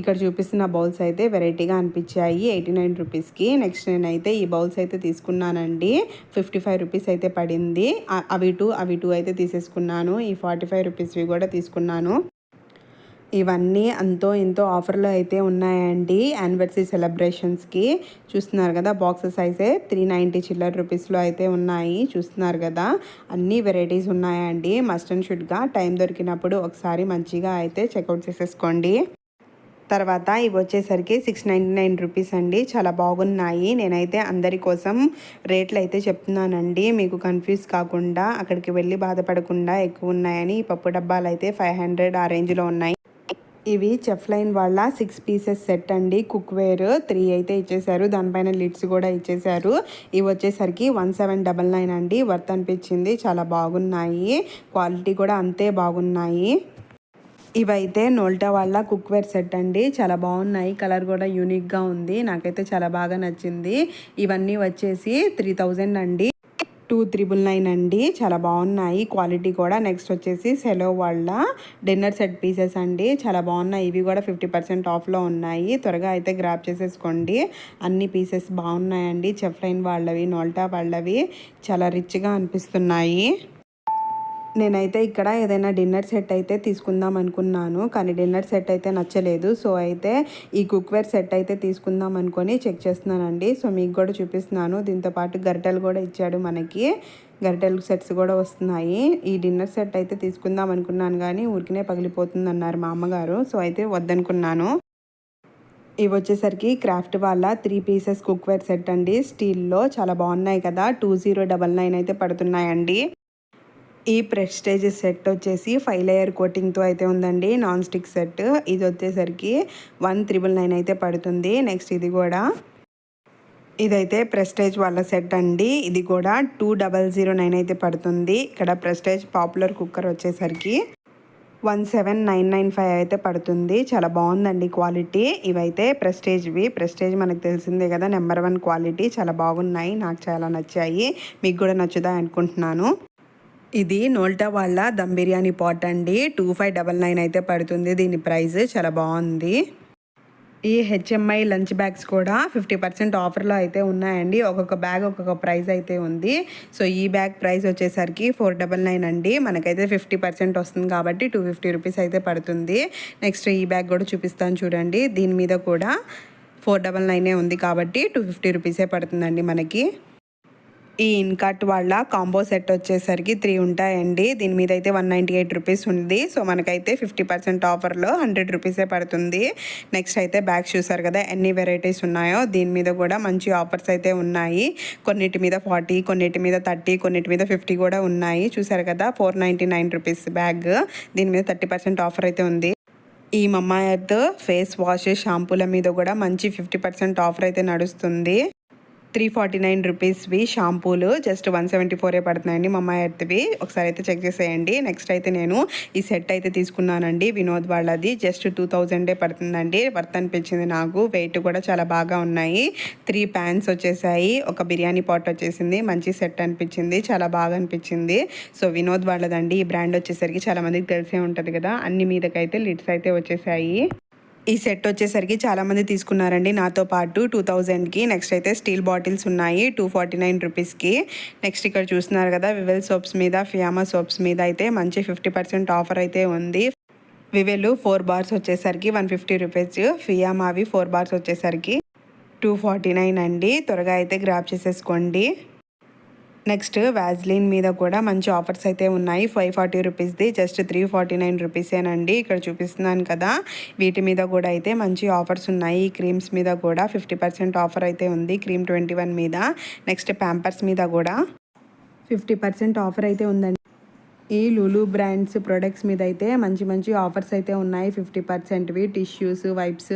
ఇక్కడ చూపిస్తున్న బౌల్స్ అయితే వెరైటీగా అనిపించాయి 89 రూపీస్కి. నెక్స్ట్ నేనైతే ఈ బౌల్స్ అయితే తీసుకున్నానండి. 55 రూపీస్ అయితే పడింది. అవి టూ అయితే తీసేసుకున్నాను. ఈ 45 రూపీస్వి కూడా తీసుకున్నాను. ఇవన్నీ అంతో ఇంతో ఆఫర్లో అయితే ఉన్నాయండి యానివర్సరీ సెలబ్రేషన్స్కి. చూస్తున్నారు కదా, బాక్సెస్ అయితే 390 చిల్లర రూపీస్లో అయితే ఉన్నాయి. చూస్తున్నారు కదా, అన్ని వెరైటీస్ ఉన్నాయండి. మస్ట్ అండ్ షుడ్గా టైం దొరికినప్పుడు ఒకసారి మంచిగా అయితే చెక్అవుట్ చేసేసుకోండి. తర్వాత ఇవి వచ్చేసరికి 699 రూపీస్ అండి. చాలా బాగున్నాయి. నేనైతే అందరి కోసం రేట్లు అయితే చెప్తున్నానండి, మీకు కన్ఫ్యూజ్ కాకుండా, అక్కడికి వెళ్ళి బాధపడకుండా. ఎక్కువ ఉన్నాయని ఈ పప్పు డబ్బాలు అయితే 500 ఆ రేంజ్లో ఉన్నాయి. ఇవి చెఫ్ లైన్ వాళ్ళ 6 పీసెస్ సెట్ అండి. కుక్వేర్ 3 అయితే ఇచ్చేసారు, దానిపైన లిడ్స్ కూడా ఇచ్చేసారు. ఇవి వచ్చేసరికి 1799 అండి. వర్త్ అనిపించింది. చాలా బాగున్నాయి, క్వాలిటీ కూడా అంతే బాగున్నాయి. ఇవైతే నోల్టా వాళ్ళ కుక్వేర్ సెట్ అండి. చాలా బాగున్నాయి, కలర్ కూడా యూనిక్గా ఉంది. నాకైతే చాలా బాగా నచ్చింది. ఇవన్నీ వచ్చేసి 3000 అండి. 2399 అండి. చాలా బాగున్నాయి క్వాలిటీ కూడా. నెక్స్ట్ వచ్చేసి సెలో వాళ్ళ డిన్నర్ సెట్ పీసెస్ అండి. చాలా బాగున్నాయి. ఇవి కూడా 50% ఆఫ్లో ఉన్నాయి. త్వరగా అయితే గ్రాప్ చేసేసుకోండి. అన్ని పీసెస్ బాగున్నాయండి. చెఫ్ లైన్ వాళ్ళవి, నోల్టా వాళ్ళవి చాలా రిచ్గా అనిపిస్తున్నాయి. నేనైతే ఇక్కడ ఏదైనా డిన్నర్ సెట్ అయితే తీసుకుందాం అనుకున్నాను, కానీ డిన్నర్ సెట్ అయితే నచ్చలేదు. సో అయితే ఈ కుక్వేర్ సెట్ అయితే తీసుకుందాం అనుకొని చెక్ చేస్తున్నానండి. సో మీకు కూడా చూపిస్తున్నాను. దీంతోపాటు గరిటెలు కూడా ఇచ్చాడు మనకి. గరిటెలు సెట్స్ కూడా వస్తున్నాయి. ఈ డిన్నర్ సెట్ అయితే తీసుకుందాం అనుకున్నాను, కానీ ఊరికినే పగిలిపోతుంది అన్నారు మా అమ్మగారు. సో అయితే వద్దనుకున్నాను. ఇవి వచ్చేసరికి క్రాఫ్ట్ వాళ్ళ 3 పీసెస్ కుక్వేర్ సెట్ అండి. స్టీల్లో చాలా బాగున్నాయి కదా. 2099 అయితే పడుతున్నాయండి. ఈ ప్రెస్టేజ్ సెట్ వచ్చేసి 5 లేయర్ కోటింగ్తో అయితే ఉందండి. Non stick set. ఇది వచ్చేసరికి 1999 అయితే పడుతుంది. నెక్స్ట్ ఇది కూడా ఇదైతే ప్రెస్టేజ్ వాళ్ళ సెట్ అండి. ఇది కూడా 2009 అయితే పడుతుంది. ఇక్కడ ప్రెస్టేజ్ పాపులర్ కుక్కర్ వచ్చేసరికి 17995 అయితే పడుతుంది. చాలా బాగుందండి క్వాలిటీ. ఇవైతే ప్రెస్టేజ్వి. ప్రెస్టేజ్ మనకు తెలిసిందే కదా, నెంబర్ 1 క్వాలిటీ. చాలా బాగున్నాయి, నాకు చాలా నచ్చాయి. మీకు కూడా నచ్చుతాయి అనుకుంటున్నాను. ఇది నోల్టా వాళ్ళ దమ్ బిర్యానీ పాట్ అండి. 2599 అయితే పడుతుంది దీని ప్రైస్. చాలా బాగుంది. ఈ హెచ్ఎంఐ లంచ్ బ్యాగ్స్ కూడా 50% ఆఫర్లో అయితే ఉన్నాయండి. ఒక్కొక్క బ్యాగ్ ఒక్కొక్క ప్రైస్ అయితే ఉంది. సో ఈ బ్యాగ్ ప్రైస్ వచ్చేసరికి 499 అండి. మనకైతే 50% వస్తుంది కాబట్టి 250 రూపీస్ అయితే పడుతుంది. నెక్స్ట్ ఈ బ్యాగ్ కూడా చూపిస్తాను చూడండి. దీని మీద కూడా 499 ఉంది కాబట్టి 250 రూపీసే పడుతుందండి మనకి. ఈ ఇన్కట్ వాళ్ళ కాంబో సెట్ వచ్చేసరికి 3 ఉంటాయండి. దీని మీద అయితే 198 రూపీస్ ఉంది. సో మనకైతే 50% ఆఫర్లో 100 రూపీసే పడుతుంది. నెక్స్ట్ అయితే బ్యాగ్స్ చూసారు కదా ఎన్ని వెరైటీస్ ఉన్నాయో. దీని మీద కూడా మంచి ఆఫర్స్ అయితే ఉన్నాయి. కొన్నిటి మీద 40, కొన్నిటి మీద 30, కొన్నిటి మీద 50 కూడా ఉన్నాయి. చూసారు కదా 499 రూపీస్ బ్యాగ్. దీని మీద 30% ఆఫర్ అయితే ఉంది. ఈ మమ్మా ఎర్త్ ఫేస్ వాష్ షాంపూల మీద కూడా మంచి 50% ఆఫర్ అయితే నడుస్తుంది. 349 రూపీస్వి షాంపూలు జస్ట్ 174 పడుతున్నాయండి మమ్మా ఎర్త్వి. ఒకసారి అయితే చెక్ చేసేయండి. నెక్స్ట్ అయితే నేను ఈ సెట్ అయితే తీసుకున్నానండి వినోద్ వాళ్ళది. జస్ట్ 2000 పడుతుందండి. వర్త్ అనిపించింది నాకు. వెయిట్ కూడా చాలా బాగా ఉన్నాయి. 3 ప్యాన్స్ వచ్చేసాయి. ఒక బిర్యానీ పాట్ వచ్చేసింది. మంచి సెట్ అనిపించింది, చాలా బాగా అనిపించింది. సో వినోద్ వాళ్ళదండి. ఈ బ్రాండ్ వచ్చేసరికి చాలా మందికి తెలిసే ఉంటుంది కదా. అన్ని మీదకైతే లిడ్స్ అయితే వచ్చేసాయి. ఈ సెట్ వచ్చేసరికి చాలామంది తీసుకున్నారండి నాతో పాటు 2000కి. నెక్స్ట్ అయితే స్టీల్ బాటిల్స్ ఉన్నాయి 249 రూపీస్కి. నెక్స్ట్ ఇక్కడ చూస్తున్నారు కదా వివెల్ సోప్స్ మీద, ఫియామా సోప్స్ మీద అయితే మంచి 50% ఆఫర్ అయితే ఉంది. వివెల్ 4 బార్స్ వచ్చేసరికి 150 రూపీస్. ఫియామావి 4 బార్స్ వచ్చేసరికి 249 అండి. త్వరగా అయితే గ్రాప్ చేసేసుకోండి. నెక్స్ట్ వ్యాజ్లిన్ మీద కూడా మంచి ఆఫర్స్ అయితే ఉన్నాయి. 540 రూపీస్ది జస్ట్ 349 రూపీసేనండి. ఇక్కడ చూపిస్తున్నాను కదా వీటి మీద కూడా అయితే మంచి ఆఫర్స్ ఉన్నాయి. ఈ క్రీమ్స్ మీద కూడా 50% ఆఫర్ అయితే ఉంది. క్రీమ్ 21 మీద. నెక్స్ట్ ప్యాంపర్స్ మీద కూడా 50% ఆఫర్ అయితే ఉందండి. ఈ లులు బ్రాండ్స్ ప్రొడక్ట్స్ మీద అయితే మంచి మంచి ఆఫర్స్ అయితే ఉన్నాయి. 50%వి టిష్యూస్, వైప్స్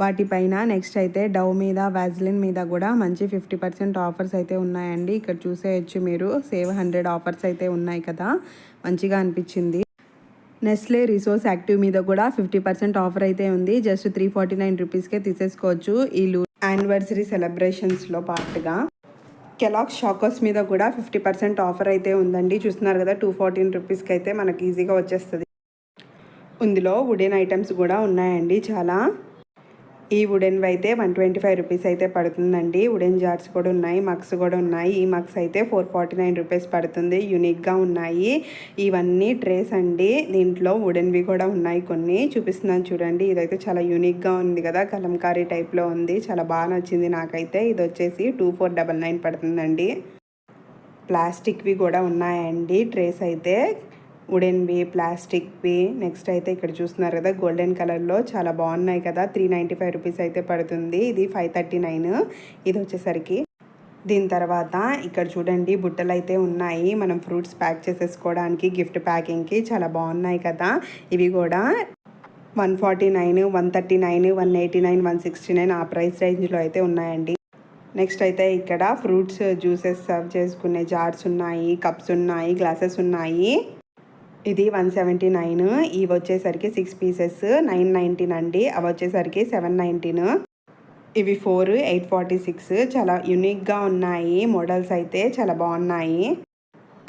వాటిపైన. నెక్స్ట్ అయితే డవ్ మీద, వ్యాజ్లిన్ మీద కూడా మంచి 50% ఆఫర్స్ అయితే ఉన్నాయండి. ఇక్కడ చూసేయచ్చు మీరు. సేవ్ 100 ఆఫర్స్ అయితే ఉన్నాయి కదా, మంచిగా అనిపించింది. నెస్లే రిసోర్స్ యాక్టివ్ మీద కూడా 50% ఆఫర్ అయితే ఉంది. జస్ట్ 349 రూపీస్కే తీసేసుకోవచ్చు. ఈ యానివర్సరీ సెలబ్రేషన్స్లో పార్ట్గా కెలాగ్స్ చాకోస్ మీద కూడా 50% ఆఫర్ అయితే ఉందండి. చూస్తున్నారు కదా 214 రూపీస్కి అయితే మనకి ఈజీగా వచ్చేస్తుంది. ఇందులో వుడెన్ ఐటమ్స్ కూడా ఉన్నాయండి చాలా. ఈ వుడెన్వి అయితే 125 రూపీస్ అయితే పడుతుందండి. వుడెన్ జార్స్ కూడా ఉన్నాయి, మగ్స్ కూడా ఉన్నాయి. ఈ మగ్స్ అయితే 449 రూపీస్ పడుతుంది. యూనిక్గా ఉన్నాయి. ఇవన్నీ ట్రేస్ అండి. దీంట్లో వుడెన్వి కూడా ఉన్నాయి కొన్ని. చూపిస్తున్నాను చూడండి. ఇదైతే చాలా యూనిక్గా ఉంది కదా, కలంకారీ టైప్లో ఉంది. చాలా బాగా నచ్చింది నాకైతే. ఇది వచ్చేసి 2499 పడుతుందండి. ప్లాస్టిక్వి కూడా ఉన్నాయండి ట్రేస్ అయితే. వుడెన్వి, ప్లాస్టిక్వి. నెక్స్ట్ అయితే ఇక్కడ చూస్తున్నారు కదా గోల్డెన్ కలర్లో చాలా బాగున్నాయి కదా. 395 రూపీస్ అయితే పడుతుంది. ఇది 539 ఇది వచ్చేసరికి. దీని తర్వాత ఇక్కడ చూడండి బుట్టలు అయితే ఉన్నాయి. మనం ఫ్రూట్స్ ప్యాక్ చేసేసుకోవడానికి, గిఫ్ట్ ప్యాకింగ్కి చాలా బాగున్నాయి కదా. ఇవి కూడా 149, 139, 189, 169 ఆ ప్రైస్ రేంజ్లో అయితే ఉన్నాయండి. నెక్స్ట్ అయితే ఇక్కడ ఫ్రూట్స్ జ్యూసెస్ సర్వ్ చేసుకునే జార్స్ ఉన్నాయి, కప్స్ ఉన్నాయి, గ్లాసెస్ ఉన్నాయి. ఇది 179. ఇవి వచ్చేసరికి 6 పీసెస్ 919 అండి. అవి వచ్చేసరికి 719. ఇవి 4 846. చాలా యూనిక్గా ఉన్నాయి. మోడల్స్ అయితే చాలా బాగున్నాయి.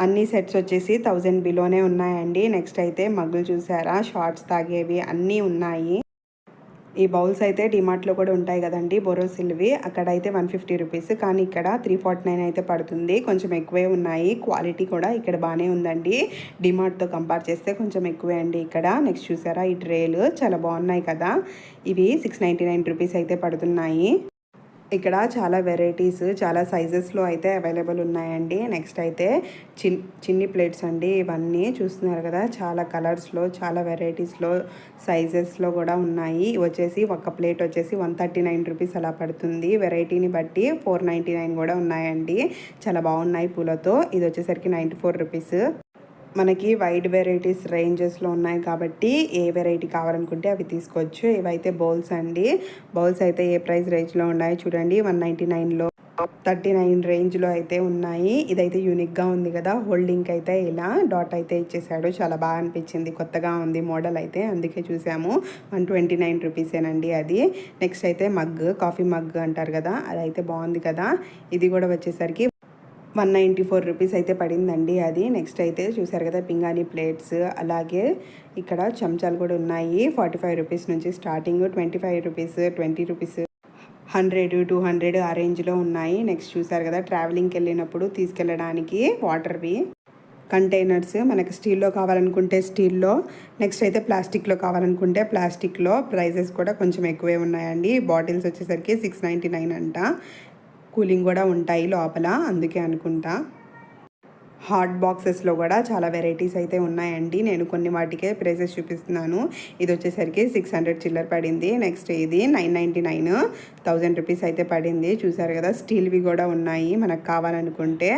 అన్ని సెట్స్ వచ్చేసి 1000 బిలోనే ఉన్నాయండి. నెక్స్ట్ అయితే మగ్గులు చూసారా, షార్ట్స్ తాగేవి అన్నీ ఉన్నాయి. ఈ బౌల్స్ అయితే డిమార్ట్లో కూడా ఉంటాయి కదండి బొరోసిల్వి. అక్కడ అయితే 150 రూపీస్, కానీ ఇక్కడ 349 అయితే పడుతుంది. కొంచెం ఎక్కువే ఉన్నాయి. క్వాలిటీ కూడా ఇక్కడ బాగానే ఉందండి. డిమార్ట్తో కంపేర్ చేస్తే కొంచెం ఎక్కువే అండి ఇక్కడ. నెక్స్ట్ చూసారా ఈ ట్రేలు చాలా బాగున్నాయి కదా. ఇవి 699 రూపీస్ అయితే పడుతున్నాయి. ఇక్కడ చాలా వెరైటీస్, చాలా సైజెస్లో అయితే అవైలబుల్ ఉన్నాయండి. నెక్స్ట్ అయితే చిన్ని ప్లేట్స్ అండి. ఇవన్నీ చూస్తున్నారు కదా చాలా కలర్స్లో, చాలా వెరైటీస్లో, సైజెస్లో కూడా ఉన్నాయి. వచ్చేసి ఒక ప్లేట్ వచ్చేసి 139 రూపీస్ అలా పడుతుంది. వెరైటీని బట్టి 499 కూడా ఉన్నాయండి. చాలా బాగున్నాయి పూలతో. ఇది వచ్చేసరికి 94 రూపీస్. మనకి వైడ్ వెరైటీస్ రేంజెస్లో ఉన్నాయి కాబట్టి ఏ వెరైటీ కావాలనుకుంటే అవి తీసుకోవచ్చు. ఇవైతే బౌల్స్ అండి. బౌల్స్ అయితే ఏ ప్రైస్ రేంజ్లో ఉన్నాయో చూడండి. 199లో 39 రేంజ్లో అయితే ఉన్నాయి. ఇదైతే యూనిక్గా ఉంది కదా, హోల్డింగ్కి అయితే ఇలా డాట్ అయితే ఇచ్చేసాడు. చాలా బాగా అనిపించింది, కొత్తగా ఉంది మోడల్ అయితే, అందుకే చూసాము. 129 రూపీసేనండి అది. నెక్స్ట్ అయితే మగ్, కాఫీ మగ్ అంటారు కదా, అదైతే బాగుంది కదా. ఇది కూడా వచ్చేసరికి 194 రూపీస్ అయితే పడిందండి అది. నెక్స్ట్ అయితే చూసారు కదా పింగాణి ప్లేట్స్, అలాగే ఇక్కడ చెంచాలు కూడా ఉన్నాయి. 45 రూపీస్ నుంచి స్టార్టింగ్, 25 రూపీస్, 20 రూపీస్, 100, 200 ఆ రేంజ్లో ఉన్నాయి. నెక్స్ట్ చూసారు కదా ట్రావెలింగ్కి వెళ్ళినప్పుడు తీసుకెళ్ళడానికి వాటర్వి కంటైనర్స్, మనకి స్టీల్లో కావాలనుకుంటే స్టీల్లో, నెక్స్ట్ అయితే ప్లాస్టిక్లో కావాలనుకుంటే ప్లాస్టిక్లో. ప్రైజెస్ కూడా కొంచెం ఎక్కువే ఉన్నాయండి. బాటిల్స్ వచ్చేసరికి 699 అంట. కూలింగ్ కూడా ఉంటాయి లోపల, అందుకే అనుకుంటా. హాట్ బాక్సెస్లో కూడా చాలా వెరైటీస్ అయితే ఉన్నాయండి. నేను కొన్ని వాటికే ప్రైసెస్ చూపిస్తున్నాను. ఇది వచ్చేసరికి 600 చిల్లర పడింది. నెక్స్ట్ ఇది 999, 1000 రూపీస్ అయితే పడింది. చూసారు కదా స్టీల్వి కూడా ఉన్నాయి మనకు కావాలనుకుంటే,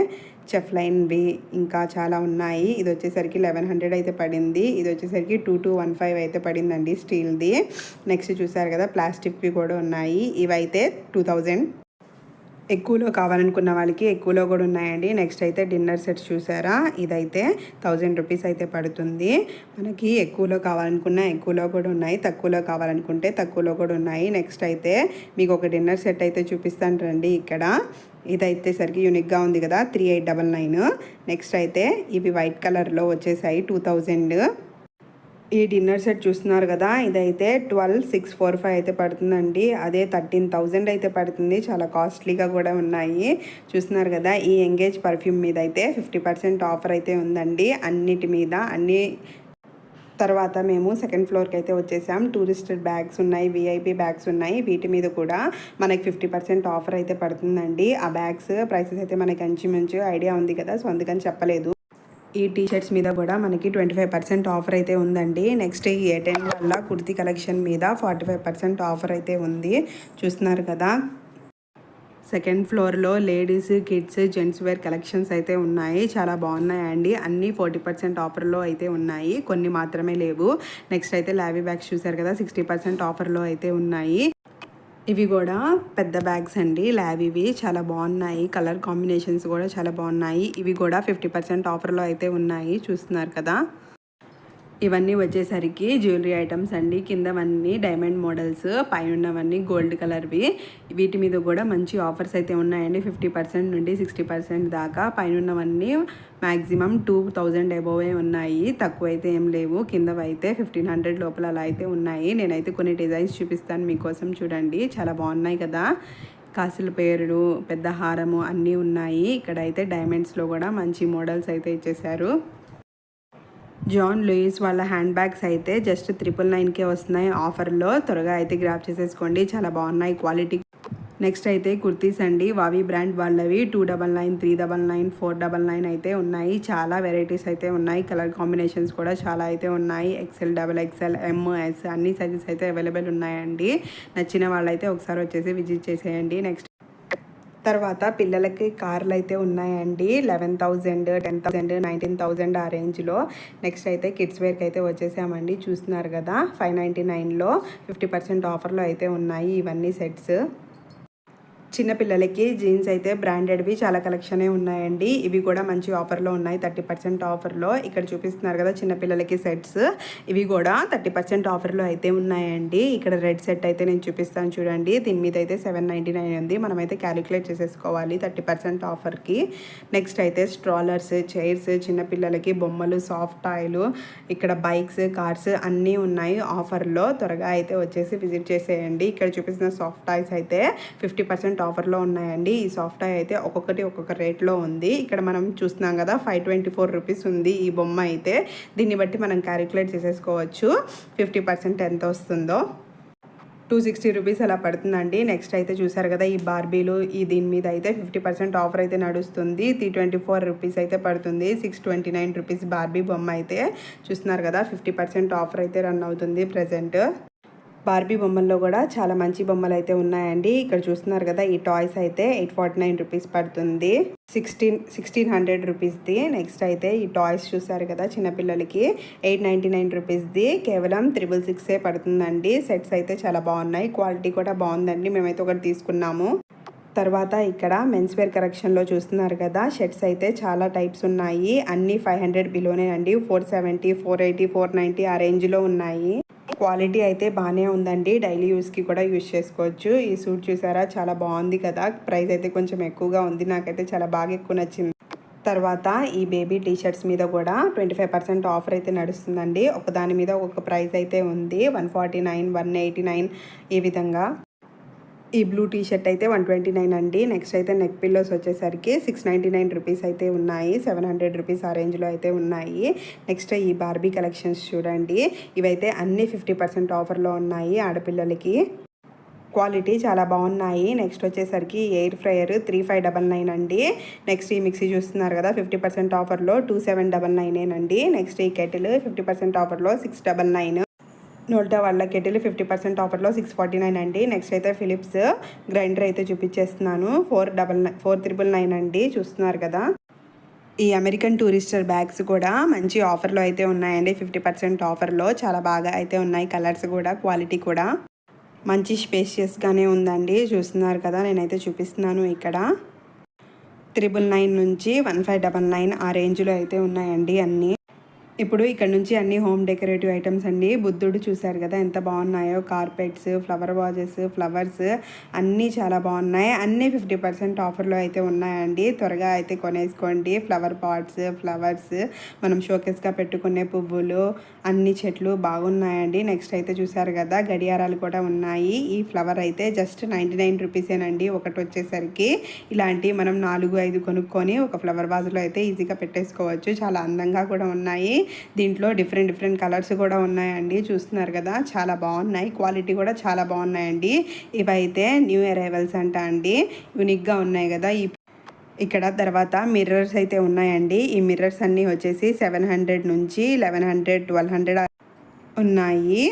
చెఫ్ లైన్వి ఇంకా చాలా ఉన్నాయి. ఇది వచ్చేసరికి 1100 అయితే పడింది. ఇది వచ్చేసరికి 2215 అయితే పడిందండి స్టీల్ది. నెక్స్ట్ చూసారు కదా ప్లాస్టిక్వి కూడా ఉన్నాయి. ఇవైతే 2000. ఎక్కువలో కావాలనుకున్న వాళ్ళకి ఎక్కువలో కూడా ఉన్నాయండి. నెక్స్ట్ అయితే డిన్నర్ సెట్స్ చూసారా, ఇదైతే 1000 రూపీస్ అయితే పడుతుంది. మనకి ఎక్కువలో కావాలనుకున్న ఎక్కువలో కూడా ఉన్నాయి, తక్కువలో కావాలనుకుంటే తక్కువలో కూడా ఉన్నాయి. నెక్స్ట్ అయితే మీకు ఒక డిన్నర్ సెట్ అయితే చూపిస్తాను రండి. ఇక్కడ ఇదైతే సరికి యూనిక్గా ఉంది కదా, 3899. నెక్స్ట్ అయితే ఇవి వైట్ కలర్లో వచ్చేసాయి, 2000. ఈ డిన్నర్ సెట్ చూస్తున్నారు కదా, ఇదైతే 12645 అయితే పడుతుందండి. అదే 13,000 అయితే పడుతుంది. చాలా కాస్ట్లీగా కూడా ఉన్నాయి. చూస్తున్నారు కదా ఈ ఎంగేజ్ పర్ఫ్యూమ్ మీద అయితే 50% ఆఫర్ అయితే ఉందండి అన్నిటి మీద. తర్వాత మేము సెకండ్ ఫ్లోర్కి అయితే వచ్చేసాం. టూరిస్ట్ బ్యాగ్స్ ఉన్నాయి, విఐపి బ్యాగ్స్ ఉన్నాయి. వీటి మీద కూడా మనకి 50% ఆఫర్ అయితే పడుతుందండి. ఆ బ్యాగ్స్ ప్రైసెస్ అయితే మనకి మంచి ఐడియా ఉంది కదా, సో అందుకని చెప్పలేదు. ఈ టీషర్ట్స్ మీద కూడా మనకి 25% ఆఫర్ అయితే ఉందండి. నెక్స్ట్ ఈ A10 వల్ల కుర్తీ కలెక్షన్ మీద 45% ఆఫర్ అయితే ఉంది. చూస్తున్నారు కదా సెకండ్ ఫ్లోర్లో ladies, kids, gents wear collections అయితే ఉన్నాయి. చాలా బాగున్నాయండి. అన్నీ 40% ఆఫర్లో అయితే ఉన్నాయి, కొన్ని మాత్రమే లేవు. నెక్స్ట్ అయితే లావీ బ్యాగ్స్ చూసారు కదా, 60% ఆఫర్లో అయితే ఉన్నాయి. ఇవి కూడా పెద్ద బ్యాగ్స్ అండి, లావీవి. చాలా బాగున్నాయి, కలర్ కాంబినేషన్స్ కూడా చాలా బాగున్నాయి. ఇవి కూడా 50% ఆఫర్లో అయితే ఉన్నాయి. చూస్తున్నారు కదా ఇవన్నీ వచ్చేసరికి జ్యువెలరీ ఐటమ్స్ అండి. కిందవన్నీ డైమండ్ మోడల్స్, పైన ఉన్నవన్నీ గోల్డ్ కలర్వి. వీటి మీద కూడా మంచి ఆఫర్స్ అయితే ఉన్నాయండి, 50% నుండి 60% దాకా. పైన ఉన్నవన్నీ మ్యాక్సిమం 2000 అబోవే ఉన్నాయి, తక్కువ అయితే ఏం లేవు. కిందవైతే 1500 లోపల అలా అయితే ఉన్నాయి. నేనైతే కొన్ని డిజైన్స్ చూపిస్తాను మీకోసం, చూడండి. చాలా బాగున్నాయి కదా, కాసుల పేరులు, పెద్ద హారము అన్నీ ఉన్నాయి. ఇక్కడైతే డైమండ్స్లో కూడా మంచి మోడల్స్ అయితే ఇచ్చేసారు. జాన్ లూయిస్ వాళ్ళ హ్యాండ్ బ్యాగ్స్ అయితే జస్ట్ 999కే వస్తున్నాయి ఆఫర్లో. త్వరగా అయితే గ్రాప్ చేసేసుకోండి, చాలా బాగున్నాయి క్వాలిటీ. నెక్స్ట్ అయితే కుర్తీస్ అండి, వావి బ్రాండ్ వాళ్ళవి 299, 399, 499 అయితే ఉన్నాయి. చాలా వెరైటీస్ అయితే ఉన్నాయి. కలర్ కాంబినేషన్స్ కూడా చాలా అయితే ఉన్నాయి. XL, XXL, M, S అన్ని సైజెస్ అయితే అవైలబుల్ ఉన్నాయండి. నచ్చిన వాళ్ళైతే ఒకసారి వచ్చేసి విజిట్ చేసేయండి. నెక్స్ట్ తర్వాత పిల్లలకి కార్లు అయితే ఉన్నాయండి, 11,000, 10,000, 19,000 ఆ రేంజ్లో. నెక్స్ట్ అయితే కిడ్స్ వేర్కి అయితే వచ్చేసామండి. చూస్తున్నారు కదా 599లో 50% ఆఫర్లో అయితే ఉన్నాయి ఇవన్నీ సెట్స్. చిన్నపిల్లలకి జీన్స్ అయితే బ్రాండెడ్వి చాలా కలెక్షనే ఉన్నాయండి. ఇవి కూడా మంచి ఆఫర్లో ఉన్నాయి, 30% ఆఫర్లో. ఇక్కడ చూపిస్తున్నారు కదా చిన్నపిల్లలకి సెట్స్, ఇవి కూడా 30% ఆఫర్లో అయితే ఉన్నాయండి. ఇక్కడ రెడ్ సెట్ అయితే నేను చూపిస్తాను చూడండి. దీని మీద అయితే 799 ఉంది. మనమైతే క్యాలిక్యులేట్ చేసేసుకోవాలి 30% ఆఫర్కి. నెక్స్ట్ అయితే స్ట్రాలర్స్, చైర్స్, చిన్నపిల్లలకి బొమ్మలు, సాఫ్ట్ టాయ్లు, ఇక్కడ బైక్స్, కార్స్ అన్నీ ఉన్నాయి ఆఫర్లో. త్వరగా అయితే వచ్చేసి విజిట్ చేసేయండి. ఇక్కడ చూపిస్తున్న సాఫ్ట్ టాయ్స్ అయితే 50% ఆఫర్లో ఉన్నాయండి. ఈ సాఫ్ట్ టాయ్ అయితే ఒక్కొక్కటి ఒక్కొక్క రేట్లో ఉంది. ఇక్కడ మనం చూస్తున్నాం కదా 524 రూపీస్ ఉంది ఈ బొమ్మ అయితే. దీన్ని బట్టి మనం క్యాలిక్యులేట్ చేసేసుకోవచ్చు 50% ఎంత వస్తుందో. 260 రూపీస్ అలా పడుతుందండి. నెక్స్ట్ అయితే చూసారు కదా ఈ బార్బీలు, ఈ దీని మీద అయితే 50% ఆఫర్ అయితే నడుస్తుంది. 324 రూపీస్ అయితే పడుతుంది. 629 రూపీస్ బార్బీ బొమ్మ అయితే. చూస్తున్నారు కదా 50% ఆఫర్ అయితే రన్ అవుతుంది ప్రజెంట్. బార్బీ బొమ్మల్లో కూడా చాలా మంచి బొమ్మలు అయితే ఉన్నాయండి. ఇక్కడ చూస్తున్నారు కదా ఈ టాయ్స్ అయితే 849 రూపీస్ పడుతుంది, 1600 రూపీస్ది. నెక్స్ట్ అయితే ఈ టాయ్స్ చూసారు కదా చిన్నపిల్లలకి 899 రూపీస్ది, కేవలం 666 పడుతుందండి. సెట్స్ అయితే చాలా బాగున్నాయి, క్వాలిటీ కూడా బాగుందండి. మేమైతే ఒకటి తీసుకున్నాము. తర్వాత ఇక్కడ మెన్స్ వేర్ కలెక్షన్లో చూస్తున్నారు కదా, షర్ట్స్ అయితే చాలా టైప్స్ ఉన్నాయి. అన్నీ 500 బిలోనే అండి. 470, 480, 490 ఆ రేంజ్లో ఉన్నాయి. క్వాలిటీ అయితే బాగానే ఉందండి. డైలీ యూస్కి కూడా యూస్ చేసుకోవచ్చు. ఈ సూట్ చూసారా, చాలా బాగుంది కదా. ప్రైస్ అయితే కొంచెం ఎక్కువగా ఉంది, నాకైతే చాలా బాగా ఎక్కువ నచ్చింది. తర్వాత ఈ బేబీ టీ షర్ట్స్ మీద కూడా 25% ఆఫర్ అయితే నడుస్తుందండి. ఒకదాని మీద ఒక ప్రైస్ అయితే ఉంది. 149, 189 ఈ విధంగా. ఈ బ్లూ టీ షర్ట్ అయితే 129 అండి. నెక్స్ట్ అయితే నెక్ పిల్లోస్ వచ్చేసరికి 699 రూపీస్ అయితే ఉన్నాయి. 700 రూపీస్ ఆ రేంజ్లో అయితే ఉన్నాయి. నెక్స్ట్ ఈ బార్బీ కలెక్షన్స్ చూడండి, ఇవైతే అన్నీ 50% ఆఫర్లో ఉన్నాయి ఆడపిల్లలకి. క్వాలిటీ చాలా బాగున్నాయి. నెక్స్ట్ వచ్చేసరికి ఎయిర్ ఫ్రైయర్ 3599 అండి. నెక్స్ట్ ఈ మిక్సీ చూస్తున్నారు కదా, 50% ఆఫర్లో 2799 అండి. నెక్స్ట్ ఈ కెటిల్ 50% ఆఫర్లో 699. నోల్టా వాళ్ళ కెటిల్ 50% ఆఫర్లో 649 అండి. నెక్స్ట్ అయితే ఫిలిప్స్ గ్రైండర్ అయితే చూపించేస్తున్నాను, 4999 అండి. చూస్తున్నారు కదా. ఈ అమెరికన్ టూరిస్టర్ బ్యాగ్స్ కూడా మంచి ఆఫర్లో అయితే ఉన్నాయండి. 50% ఆఫర్లో చాలా బాగా అయితే ఉన్నాయి. కలర్స్ కూడా, క్వాలిటీ కూడా మంచి స్పేషియస్గానే ఉందండి. చూస్తున్నారు కదా, నేనైతే చూపిస్తున్నాను ఇక్కడ. 999 నుంచి 1599 ఆ రేంజ్లో అయితే ఉన్నాయండి అన్నీ. ఇప్పుడు ఇక్కడ నుంచి అన్ని హోమ్ డెకరేటివ్ ఐటమ్స్ అండి. బుద్ధుడు చూసారు కదా ఎంత బాగున్నాయో, కార్పెట్స్, ఫ్లవర్ వాజెస్, ఫ్లవర్స్ అన్నీ చాలా బాగున్నాయి. అన్నీ 50% ఆఫర్లో అయితే ఉన్నాయండి. త్వరగా అయితే కొనేసుకోండి. ఫ్లవర్ పాట్స్, ఫ్లవర్స్, మనం షోకేస్గా పెట్టుకునే పువ్వులు, అన్ని చెట్లు బాగున్నాయండి. నెక్స్ట్ అయితే చూసారు కదా, గడియారాలు కూడా ఉన్నాయి. ఈ ఫ్లవర్ అయితే జస్ట్ 99 రూపీసేనండి ఒకటి వచ్చేసరికి. ఇలాంటి మనం 4-5 కొనుక్కొని ఒక ఫ్లవర్ వాజ్లో అయితే ఈజీగా పెట్టేసుకోవచ్చు. చాలా అందంగా కూడా ఉన్నాయి. దీంట్లో డిఫరెంట్ కలర్స్ కూడా ఉన్నాయండి. చూస్తున్నారు కదా, చాలా బాగున్నాయి. క్వాలిటీ కూడా చాలా బాగున్నాయండి. ఇవైతే న్యూ అరైవల్స్ అంట అండి. యూనిక్గా ఉన్నాయి కదా. ఇక్కడ తర్వాత మిర్రర్స్ అయితే ఉన్నాయండి. ఈ మిర్రర్స్ అన్నీ వచ్చేసి 700 నుంచి 1100, 1200 ఉన్నాయి.